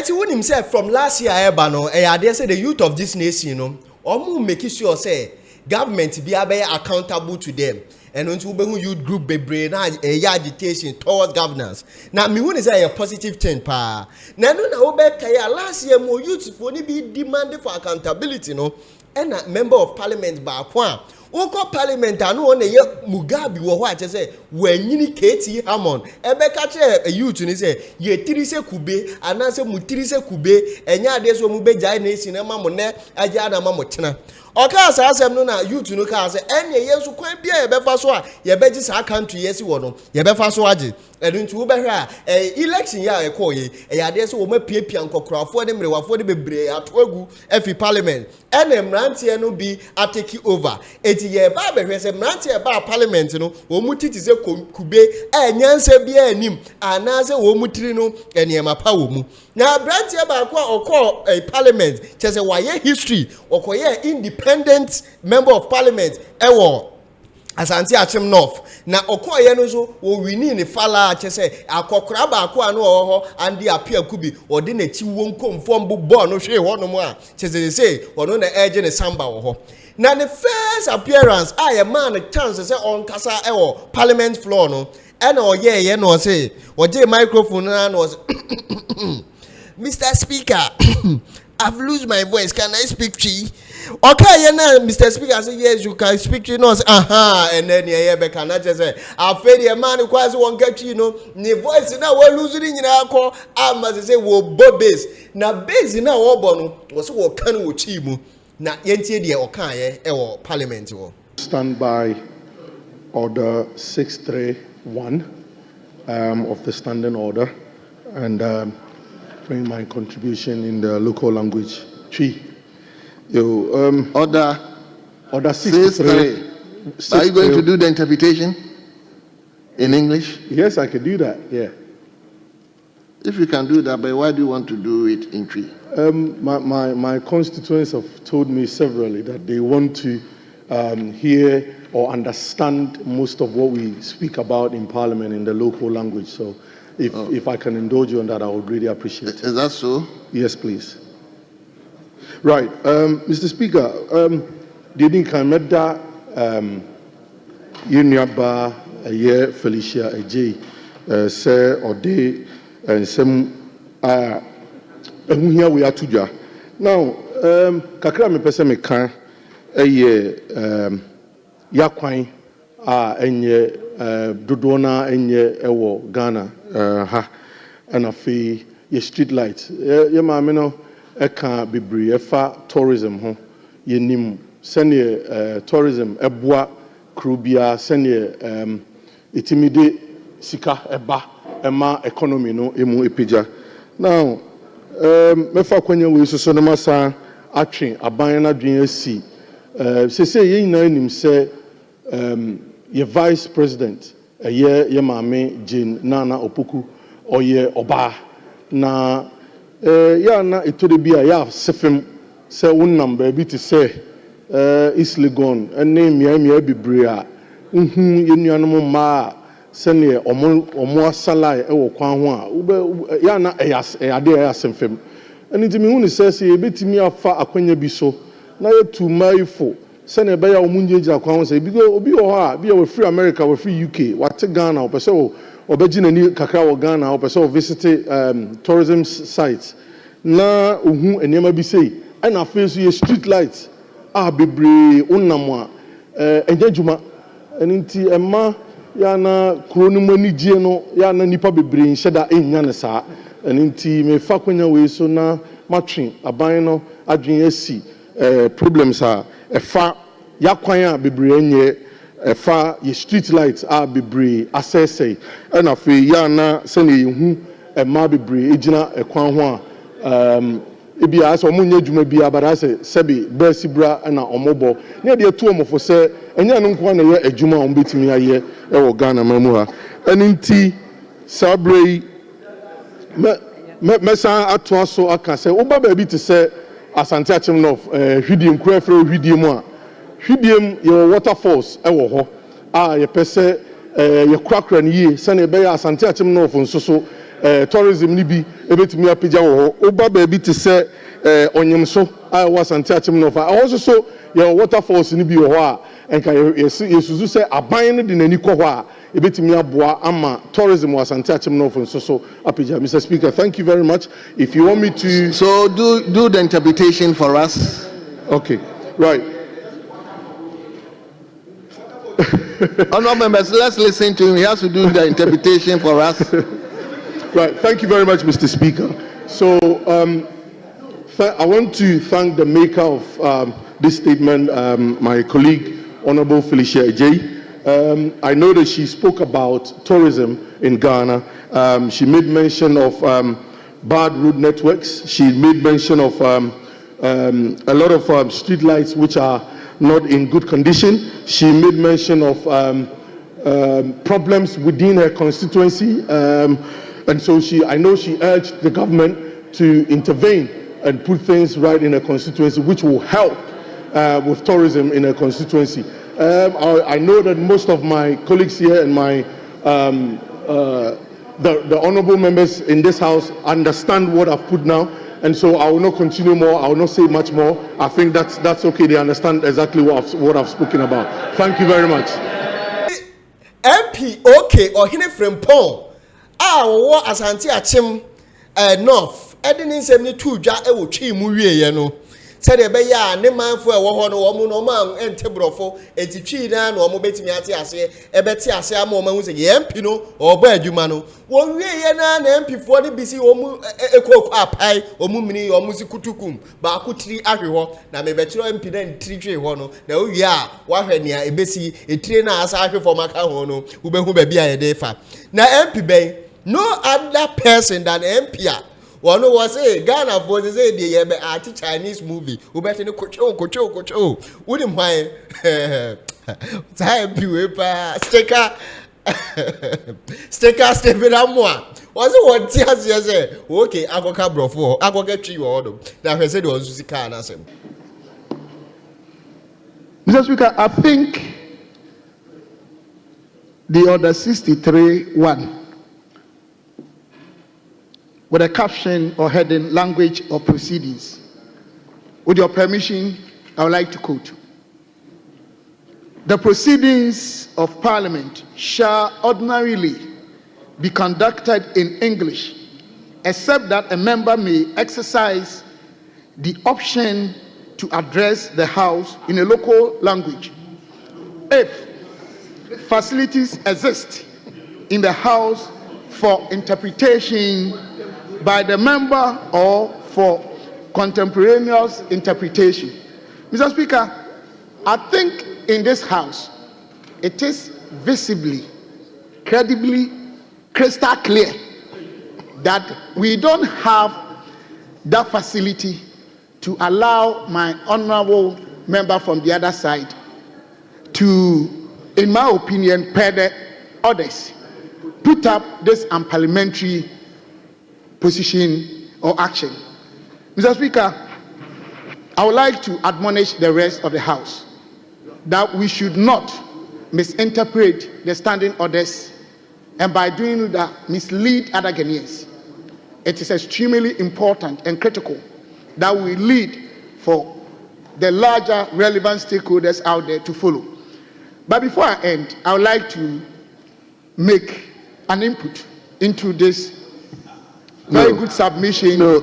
Eti when himself from last year no they say the youth of this nation make sure say government be accountable to them. And until we youth group be na agitation towards governance. Now me when is a positive thing pa. Now no na last year more youth for be demanding for accountability and a member of parliament ba kwa. Oko parliament anu one ye Mugabe wo ho ache say wanyini KT Hammond ebe ka che youth ni say ye tiri se kube anase mu tiri se kube enya ade so mu be jai na esi na ma mo ne aja na ma mo tena oka asa asem no na youth no ka say enye ye so kwan bia ye be fa so a ye be gi sa country ye si wo no ye be fa so age eduntu wo be hwa election ya e ko ye ade so wo ma piepia nkokrafo ne mrewafo ne bebre ato agu efi parliament ene mrantie no bi atake over ye ba be hwese mrantie ba parliament no wo mutiti ze kube enyanse bia anim anase wo mutiri no eniema pa wo mu na mrantie ba kwa okọ parliament chese waye history okoye independent member of parliament ewo Asante Akyem North na okoye no so wo wini ni fala chese akokora ba ko anu oho andi apia kubi odi na chi wo nkomfom bu ball no hwe ho no mu a chese say ono na eje ne samba wo ho. Now the first appearance, a man a chance to say on kasa ewo parliament floor no, and ye no say, or the microphone and was Mr. Speaker, I've lost my voice. Can I speak to you? Okay, Mr. Speaker, I say yes, you can speak to you. No, and then yeah, can I just say, I feel the man who quasi won't get you know, the voice now we're losing in our call. I must say, well, Bob base. Now, base in our bono was what can we achieve. Na yentie de okaye ewo parliament wo stand by order 631 of the standing order and bring my contribution in the local language order 633. Are you going to do the interpretation in English? Yes, I can do that. Yeah. If you can do that, but why do you want to do it in Twi? My constituents have told me severally that they want to hear or understand most of what we speak about in Parliament in the local language. So if I can indulge you on that, I would really appreciate it. Is that so? Yes, please. Right. Mr. Speaker, Didin Kameda Yunyaba Aye Felicia Ajay Sir Ode and some here we are today. Now, kakra me pese me kan yakwan enye dodona enye ewo Ghana ha and afi ye street light ye maame no eka bebre efa tourism ho ye nim sene tourism eboa krubia sene itimide sika eba ema economy no emu epija. Now mefa kwanya we so no masa atwe aban na dwen asi se ye nyina nim se ye vice president ye maame Jane Nana Opoku oye oba na ya na etode bia ya sefem se wonnam ba bi te se East Legon ene mia bibre a ye nuanom ma sene omo asalai ewo kwan ho a ya na ade asemfem eni timi hu ni se ebetimi afa akwanya bi so na yetu maifo sene be ya omunjeja kwan ho se bi obi wo ha bi we free America we free UK wate Ghana opese obeji nani kakra wo Ghana opese o visit tourism sites na ohu enema bi sei na face ye street lights bebre onam a enjajuma enti emma ya na kronum anigye no ya na nipa bebre nheda enya ne saa enti me fa kwanya we so na matwe aban no adwen asi problems a efa yakwan a bebre enye efa ye street lights bebre asese na afi ya na se ne yehu emma bebre egina ekwan ho a ebia ase omunye dwuma bia bara se sebi basibra na omobo ne de tu omofo se enya no nko na ye adwuma on betimi aye e wo Ghana mamu ha aninti sabrei mesa ato so aka se oba ba bi te se Asante Akyem North hwidiem kura fra hwidiem a hwidiem ye waterfalls e wo ho ye pese ye krakra ne yi se ne be Asante Akyem North nso so tourism ni bi ebetumi apagya wo ho oba ba bi te se onyemso I was Asante Akyem no fa also so your waterfalls ni bi wo ho a enka yesuzu se aban no de nani kɔ ho a ebetumi aboa ama tourism was Asante Akyem no for so apagya. Mr. Speaker, thank you very much. If you want me to do the interpretation for us. Okay, right. Honourable members, let's listen to him. He has to do the interpretation for us. Right. Thank you very much, Mr. Speaker. So I want to thank the maker of this statement, my colleague, Honourable Felicia Ejei. I know that she spoke about tourism in Ghana. She made mention of bad road networks. She made mention of a lot of street lights which are not in good condition. She made mention of problems within her constituency, and so I know she urged the government to intervene and put things right in her constituency, which will help with tourism in her constituency. I know that most of my colleagues here and my the honourable members in this house understand what I've put now. And so I will not continue more. I will not say much more. I think that's okay. They understand exactly what I've spoken about. Thank you very much. MP okay Ohene Frimpong. Wo Asante Akyem North. Edin nsem ni tuja wo twi mu wie no. Said be ya ne manfo e wo ho no wo mu no ma entebrofo etitwi na no mo betimi ate ase e beti ase ama o ma hu se MP no oba adwuma no wo wie na MP fo ni bisi o mu ekoko apai o mu mini o mu sikutukum ba akutiri ahwe ho na me betiro MP na ntiri twe ho no na wo wie a wa hwe ne a ebesi etire na asa ahwe fo maka ho no wo behu ba bia ye de fa na MP ben no other person than MP a one was a Ghana for the say art Chinese movie. Who better no kocho. Wouldn't why time paper sticker Stephen Amoah. Was it what tears you say? Okay, I go cabro for I go get you order. Now I said was Zika and ask him. Mr. Speaker, I think the order 63-1 with a caption or heading language or proceedings. With your permission, I would like to quote. The proceedings of Parliament shall ordinarily be conducted in English, except that a member may exercise the option to address the House in a local language if facilities exist in the House for interpretation by the member or for contemporaneous interpretation. Mr. Speaker, I think in this House, it is visibly, credibly, crystal clear that we don't have that facility to allow my honorable member from the other side to, in my opinion, per the orders, put up this unparliamentary position or action. Mr. Speaker, I would like to admonish the rest of the House that we should not misinterpret the standing orders and by doing that mislead other Ghanaians. It is extremely important and critical that we lead for the larger relevant stakeholders out there to follow. But before I end, I would like to make an input into this very good submission. No.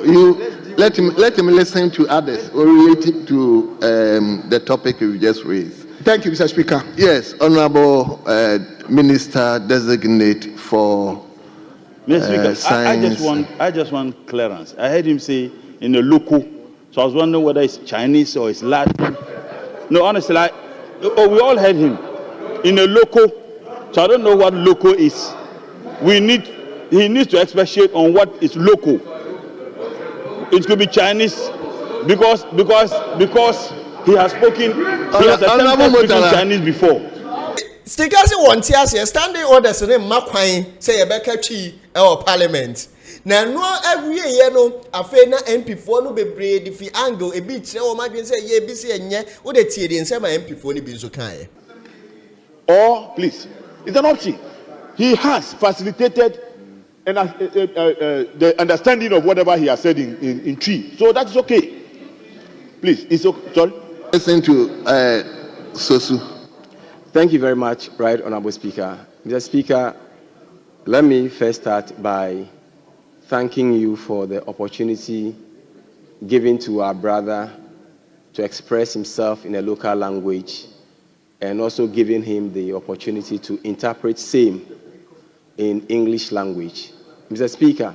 You let him listen to others related to the topic you just raised. Thank you, Mr. Speaker. Yes, Honourable Minister Designate for Mr. Speaker, I just want clearance. I heard him say in a local, so I was wondering whether it's Chinese or it's Latin. No, honestly, we all heard him in a local, so I don't know what local is. He needs to expatiate on what is local. It could be Chinese because he has spoken. He has attempted speaking Chinese before. Stickers want to standing orders in Makwain say a Becca Chi or Parliament. Now, no, every year, no, a fair MP4 no be brave if he angle a bit. So, imagine say, ye busy and ye, would a tear and say my MP4 be so kind. Or, please, it's an option. he has facilitated the understanding of whatever he has said in Tree. So that's okay. Please, it's okay. Sorry. Listen to Sosu. Thank you very much, Right Honorable Speaker. Mr. Speaker, let me first start by thanking you for the opportunity given to our brother to express himself in a local language, and also giving him the opportunity to interpret same in English language. Mr. Speaker,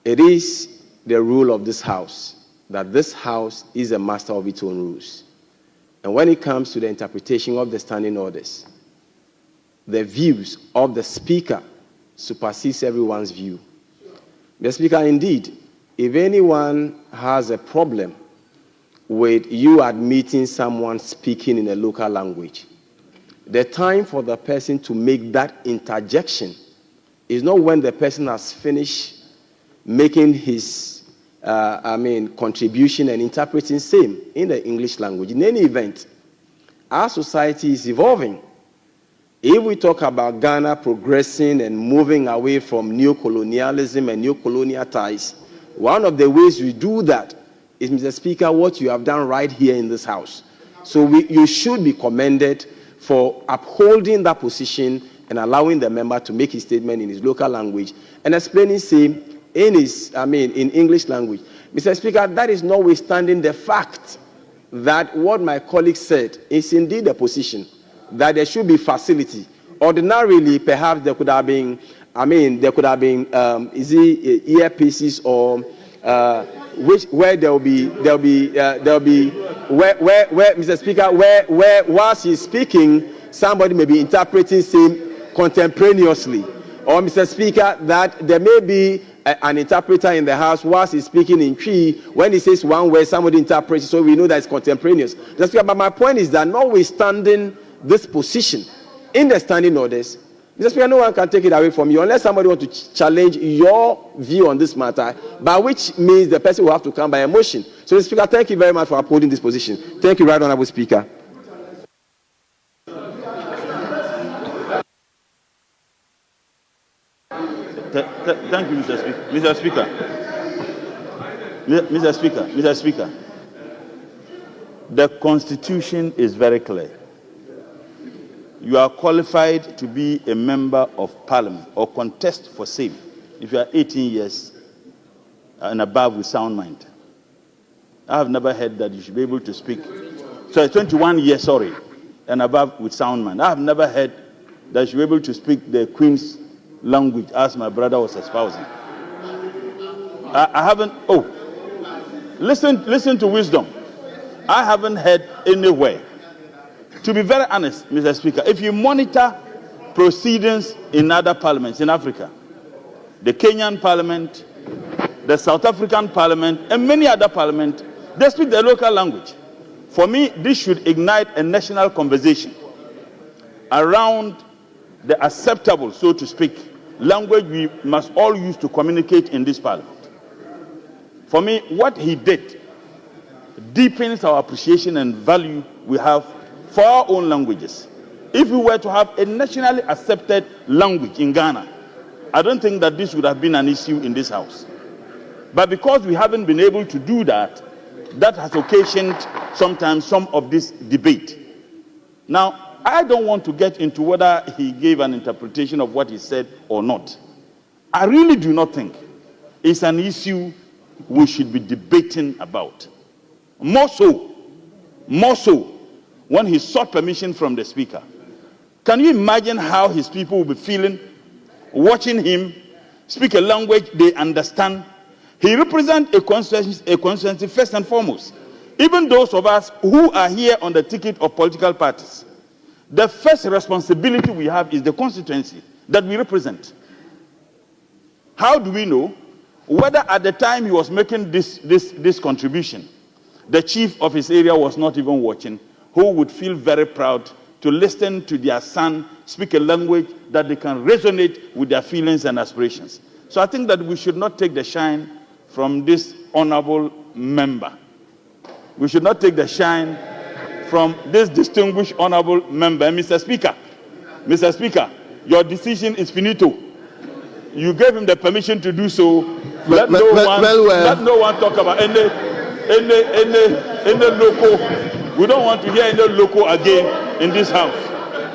it is the rule of this House that this House is a master of its own rules. And when it comes to the interpretation of the standing orders, the views of the Speaker supersedes everyone's view. Mr. Speaker, indeed, if anyone has a problem with you admitting someone speaking in a local language, the time for the person to make that interjection is not when the person has finished making his contribution and interpreting same in the English language. In any event, our society is evolving. If we talk about Ghana progressing and moving away from neo-colonialism and neo-colonial ties, one of the ways we do that is, Mr. Speaker, what you have done right here in this House. So you should be commended for upholding that position and allowing the member to make his statement in his local language and explaining same in English language. Mr. Speaker, that is notwithstanding the fact that what my colleague said is indeed a position, that there should be facility. Ordinarily, perhaps there could have been, earpieces or where there'll be where Mr. Speaker, where whilst he's speaking, somebody may be interpreting same contemporaneously, or Mr. Speaker, that there may be an interpreter in the House whilst he's speaking in Cree. When he says one word, somebody interprets, so we know that it's contemporaneous. Mr. Speaker, but my point is that notwithstanding this position in the standing orders, Mr. Speaker, no one can take it away from you unless somebody wants to challenge your view on this matter, by which means the person will have to come by a motion. So, Mr. Speaker, thank you very much for upholding this position. Thank you, Right Honourable Speaker. Thank you, Mr. Speaker. Mr. Speaker. Mr. Speaker. Mr. Speaker. The Constitution is very clear. You are qualified to be a member of Parliament or contest for same if you are 18 years and above with sound mind. I have never heard that you should be able to speak. So 21 years, and above with sound mind. I have never heard that you should be able to speak the Queen's language as my brother was espousing. I haven't. Oh, listen to wisdom. I haven't heard anywhere. To be very honest, Mr. Speaker, if you monitor proceedings in other parliaments in Africa, the Kenyan parliament, the South African parliament, and many other parliaments, they speak their local language. For me, this should ignite a national conversation around the acceptable, so to speak, language we must all use to communicate in this parliament. For me, what he did deepens our appreciation and value we have for our own languages. If we were to have a nationally accepted language in Ghana, I don't think that this would have been an issue in this House. But because we haven't been able to do that, that has occasioned sometimes some of this debate. Now, I don't want to get into whether he gave an interpretation of what he said or not. I really do not think it's an issue we should be debating about. More so, when he sought permission from the Speaker. Can you imagine how his people will be feeling watching him speak a language they understand? He represents a constituency first and foremost. Even those of us who are here on the ticket of political parties, the first responsibility we have is the constituency that we represent. How do we know whether at the time he was making this contribution, the chief of his area was not even watching, who would feel very proud to listen to their son speak a language that they can resonate with their feelings and aspirations? So I think that we should not take the shine from this honorable member. We should not take the shine from this distinguished honorable member. Mr. Speaker, your decision is finito. You gave him the permission to do so. Let no one talk about any local. We don't want to hear any local again in this house.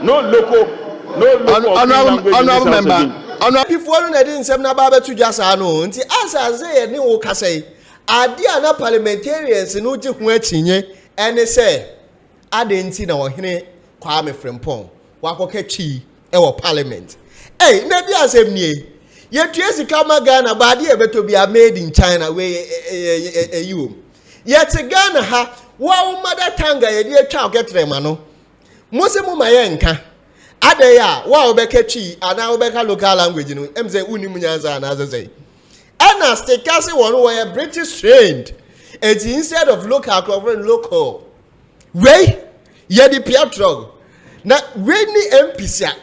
No local Honorable member. Before no dey nsem na ba betu jasa no nti asaze ne wo kasai ade na parliamentarians no je ho achinye ene se ade nti na Ohene Frimpong wakoka twi e wo parliament na bi asem nie ye tue sika magana ba ade e beto bi made in China we you yet Ghana ha wa mother tanga ye dey twa oketrema no mosemu maye nka Adeya, wa obeka chi, ana obeka local language no. Emze uni munyanza anaze. Ana stekasi wonu were British trained. And instead of local, covering local. Wey, ye di Pietro. Na we ni MPC.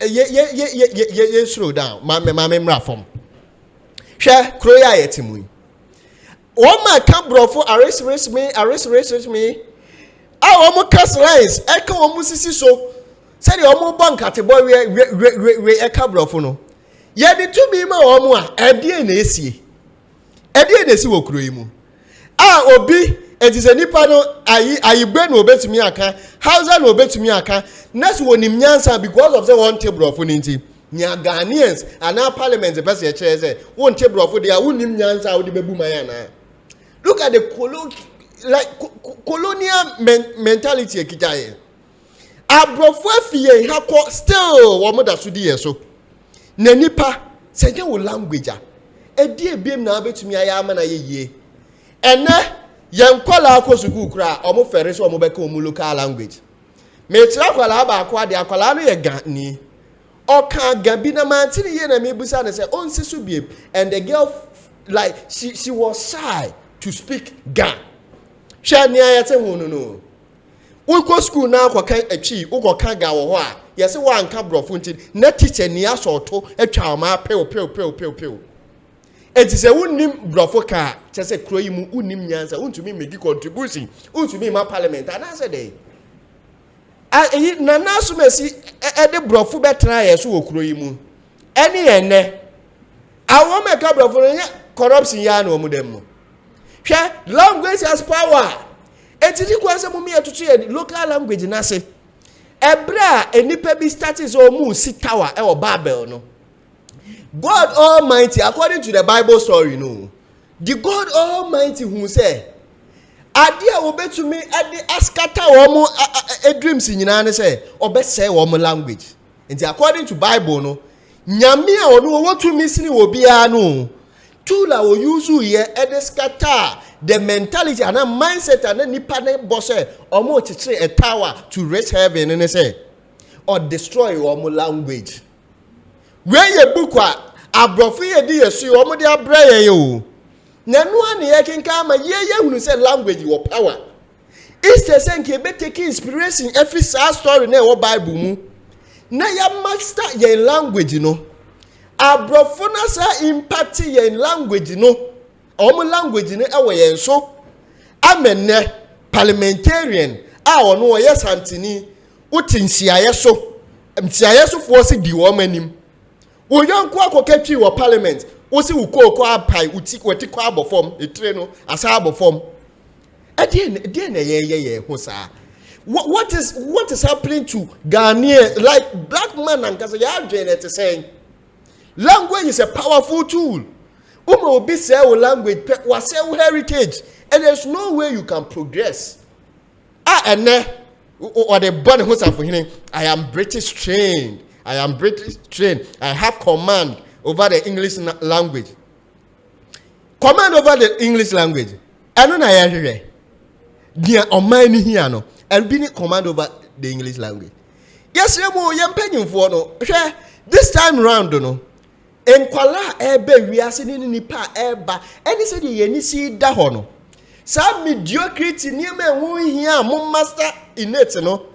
Ye slow down. Mame mrafom. She kroya yetimu. O ma kan brofo arrest me. Omo cast lines eka omo sisi so say the omo bank at boy we eka brofo no ye di to me ma omo a ede na esi wo kuro yi mu obi eti nipa no ayigbe na obetumi aka hausa na obetumi aka next wonim nyansa because of the one table brofo ninti nya Ghanaians and our parliament be say chere say one table brofo dia wonim nyansa wo di bebu man ya na look at the colonial mentality ekitaye abrofo afie hako still wo moda so die so na nipa senye wo language a edi ebiem na betumi aya ama na yeye ene yankola akosuku kura omo fere so omo beka omo local language me tira kwala ba akwa de akwala no ye gani oka gabi na mantini ye na mebusa na say onsi so biem and the girl like she was shy to speak Ga. Shani ayate hunu no. Uko school na kwa kan achi, uko kan Ga wo ho a. Yese wa anka brofo nti na teacher ni asoto atwa ma pew. Enti se wonnim brofo ka, chese kro yi mu unnim nyansa, untumi megi contribution, untumi ma parliament ana se dey. Na naso mesi de brofo betra yeso wo kro yi mu. Ene ene. Awo meka brofo no corruption ya na omudem mu. Language has power. Etiti kwase mu me atutu ye local language na se. Ebra enipa bi started so mu si tower e o Babel no. God Almighty, according to the Bible story no. The God Almighty who say ade a obetumi ade askata wo mu dreams nyina ne say obese wo mu language. And according to Bible no, nyame a ono wo tumi sini wo bia no. Tula wo use ye edeskata the mentality and a mindset and nipa ne boss omo chichire a tower to raise heaven and say or destroy omo language. Where ye book abrofo ye di yesu omo de abreye yo. Nanu an ye kenka ma ye hunu say language wo power. Is the same ke be take inspiration every sad story na wo Bible mu. Na ya master ye language no. Abrofo na sa impact ye language no omo language no ewe yen so amenne parliamentarian a ono wo yesantini utinsiaye so mtiaye so fo se di wo manim wo yanko akokatwi wo parliament wo se wo ko apai uti kwati kwa abofom etre no asa abofom ade na ye ho sa what is happening to Ghanaian like black man and kasa ya adwene te saying language is a powerful tool. Umo obi say wo language wa say wo heritage and there's no way you can progress. Ene or the born who say for him I am British trained. I have command over the English language. Command over the English language. Eno na ya hwere. Dia oman ni hia no and be command over the English language. Yes, remo yem panyimfo no. Hwe this time round no. Enkwala ebe wiase ni nipa eba eni se de yeni si da ho no sa mediocrity ni ma hu hia mo master in it no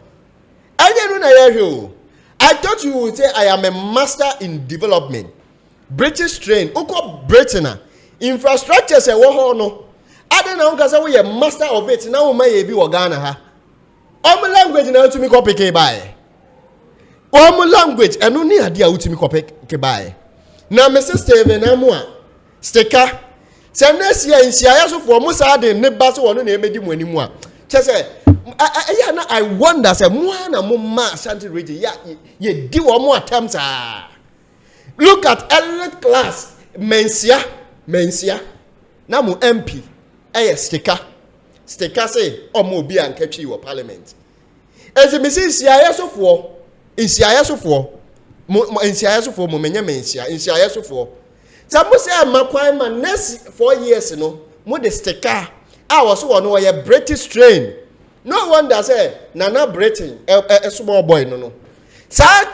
anya no na ye hwe o I thought you would say I am a master in development British train uko Britain infrastructure se wo ho no ade na unka say we are master of it na wo ma ye bi wo Ghana ha language na to me ko pick by language and only idea utimi kope kebae. Na Mr. Steven Amoah sticker. Say next year in Sia so for Musa de ne baso wonu na emedi mu animu a. Che say I wonder say mo na mo ma Ashanti region ya ye di wo mo attempts ah. Look at elite class mensia na mo MP sticker say omo obi ankatwi wo parliament. Ezi mi si Sia so for mo menye mensia so for. Tamu say makwan ma next 4 years no mo de sticker I was one who British strain. No wonder say Nana Britain a small boy no. Sa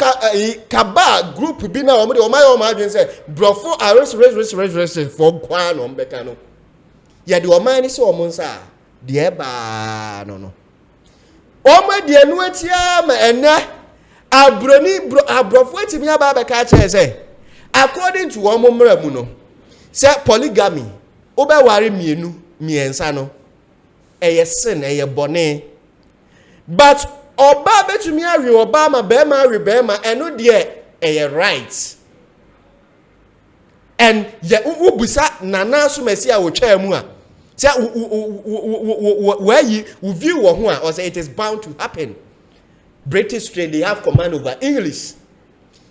kaba group bi na o my say brofo arrest for kwan on beka no. Ya de o man ni say o mo nsa de ba no. O ma de anu atia ma ene abrofo atimi aba beka che say according to one mumra mu no say polygamy obeware miensa no eye sin eye bone but oba betumi awi oba ma be ma awi be ma eno de eye right and ye ubusa nana so mesi a wo twa mu a say where you view wo ho a or say it is bound to happen. British strain they have command over English.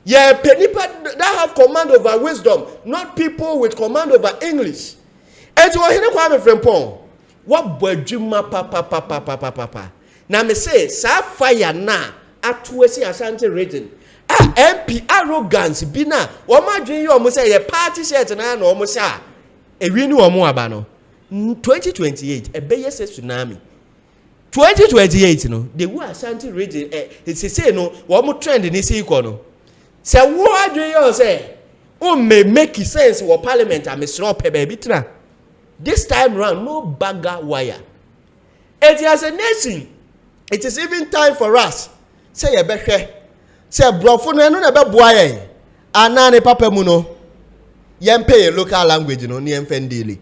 Yeah, people that have command over wisdom, not people with command over English. And so Ohene Frimpong, what bojuma papa. Now me say, sa fire na atuwesi Ashanti region. MP arrogance bina. Wama dream you almost say a party shirt na no almost say e winu omo aba no. 2028 e be yes tsunami. 2028 no, the wo Ashanti region it say no, wo trend ni say iko no. Say what do you say? Oh, may make sense for parliament and Mr. Baby tra. This time round, no bagger wire. It is a nation. It is even time for us. Say a better. Say brofo no be boy. Anane papa muno. Yempe local language no ni emfendili.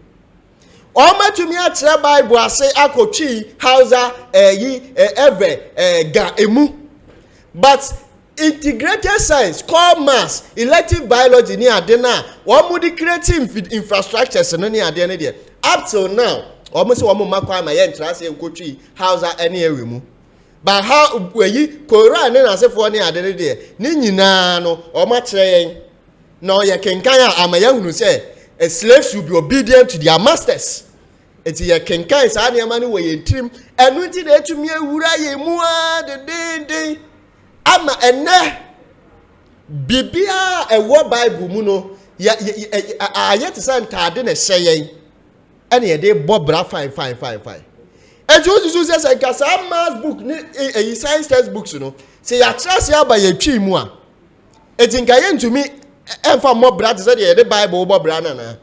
Oma to me at Bible say akochi Hausa ga emu. But integrated science, core maths, elective biology ni adena. One would creative infrastructures no ni adena there. Up till now, almost one more makwa my entrance in kochi Hausa any emu. But how we Koran na se for ni adena there. Ni nyina no o ma kire no ye kenkan amaya hunu say slaves should be obedient to their masters. It's ye kenkan sa na ma ni we ye trim enu ti na etumi ewura ye mu a de ama ene bibia ewo Bible mu no ayet san tade na hyeyen ene ye de bobra fine and you say kasa math book ni science textbooks no say ya trust ya ba ye twi mu a etinka ye ntumi emfa mobra te say the Bible bobra na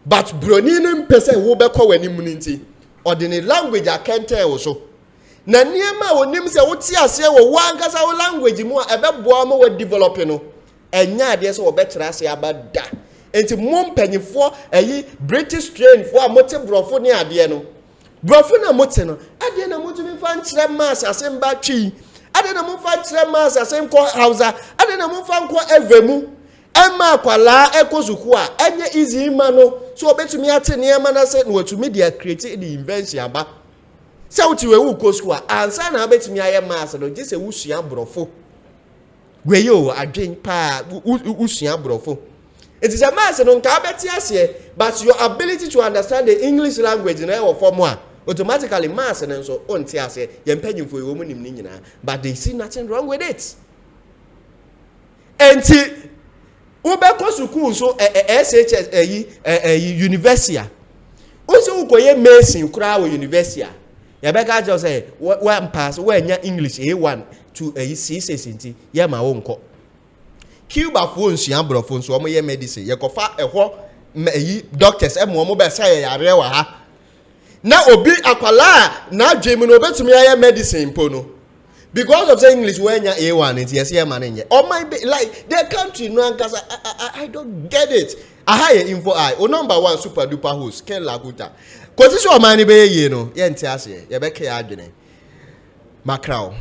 but broni ni mpese wo be kwa wani mu nti ordinary language akente wo so na niema onim se woti ase wo wankasa wo language mu a ebeboa mo we develop no enya ade se wo betra ase abada enti mom panyifo British strain fo a mote brofo ni ade no brofo na mote no ade na motumi fa nkyere mass asem ba twi ade na mo fa nkyere mass asem ko Hausa ade na mo fa nko evemu ema kwala ekozuku a enye easy ma no so obetumi ate niema na se no watumi dia create the invention aba se wuti we wu kosu a ansa na obetumi aye mass no je se wusua brofo we yo adwen pa wusua brofo it is a mass no nka beti ase but your ability to understand the English language na e form a automatically mass no so onti ase ye mpanyimfo ye wo mu nim ni nyina but they see nothing wrong with it enti ubeko school so SHS university oso ukoye medicine kura wo university ya beka just say one pass we nya English A1 to C6 nti ya ma wo nko Cuba fo nsua brofo nso omo ye medicine ye kofa eho doctors mo be say yare wa ha na obi akwala na adwemi no obetumi ya medicine po no because of saying English when you A1 it yes yeah man or might be like their country no ankasa I don't get it higher info number 1 super duper host Ken Laguta cause this one man be ye no ye nti ase ye be ka ya adwene makrao